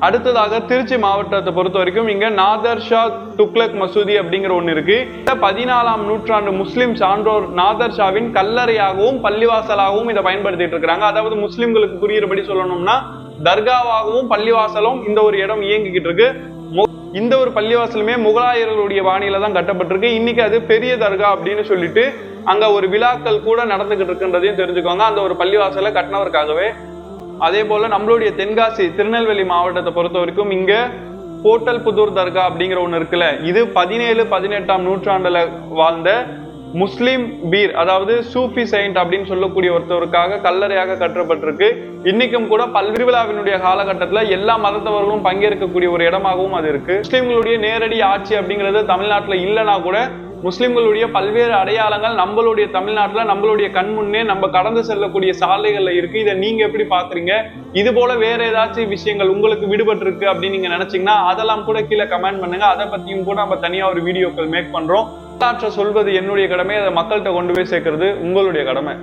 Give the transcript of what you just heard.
அடுத்ததாக திருச்சி மாவட்டத்தை பொறுத்த வரைக்கும் இங்க நாதர் ஷா துக்ளக் மசூதி அப்படிங்கிற ஒண்ணு இருக்கு. 14ஆம் நூற்றாண்டு முஸ்லிம் சான்றோர் நாதர் ஷாவின் கல்லறையாகவும் பள்ளிவாசலாகவும் இதை பயன்படுத்திட்டு இருக்காங்க. அதாவது முஸ்லிம்களுக்கு புரியுறபடி சொல்லணும்னா தர்காவாகவும் பள்ளிவாசலும் இந்த ஒரு இடம் இயங்கிக்கிட்டு இருக்கு. இந்த ஒரு பள்ளிவாசலுமே முகலாயர்களுடைய பாணியில தான் கட்டப்பட்டிருக்கு. இன்னைக்கு அது பெரிய தர்கா அப்படின்னு சொல்லிட்டு அங்க ஒரு விழாக்கள் கூட நடந்துகிட்டு இருக்குன்றதையும் தெரிஞ்சுக்கோங்க, அந்த ஒரு பள்ளிவாசலை கட்டினவருக்காகவே. அதே போல நம்மளுடைய தென்காசி திருநெல்வேலி மாவட்டத்தை பொறுத்த வரைக்கும் இங்க போட்டல் புதூர் தர்கா அப்படிங்கிற ஒண்ணு இருக்குல்ல, இது 17-18ஆம் நூற்றாண்டுல வாழ்ந்த முஸ்லிம் பீர், அதாவது சூஃபி செயின்ட் அப்படின்னு சொல்லக்கூடிய ஒருத்தவருக்காக கல்லறையாக கட்டப்பட்டிருக்கு. இன்னைக்கும் கூட பல்விழாவினுடைய காலகட்டத்துல எல்லா மதத்தவர்களும் பங்கேற்கக்கூடிய ஒரு இடமாகவும் அது இருக்கு. முஸ்லிம்களுடைய நேரடி ஆட்சி அப்படிங்கிறது தமிழ்நாட்டுல இல்லைன்னா கூட முஸ்லிம்களுடைய பல்வேறு அடையாளங்கள் நம்மளுடைய தமிழ்நாட்டுல நம்மளுடைய கண்முன்னே நம்ம கடந்து செல்லக்கூடிய சாலைகள்ல இருக்கு. இதை நீங்க எப்படி பாக்குறீங்க? இது போல வேற ஏதாச்சும் விஷயங்கள் உங்களுக்கு விடுபட்டு இருக்கு அப்படின்னு நீங்க நினைச்சீங்கன்னா அதெல்லாம் கூட கீழே கமெண்ட் பண்ணுங்க. அதை பத்தியும் கூட நம்ம தனியா ஒரு வீடியோக்கள் மேக் பண்றோம். வரலாற்றை சொல்வது என்னுடைய கடமை, அதை மக்கள்கிட்ட கொண்டு போய் சேர்க்கிறது உங்களுடைய கடமை.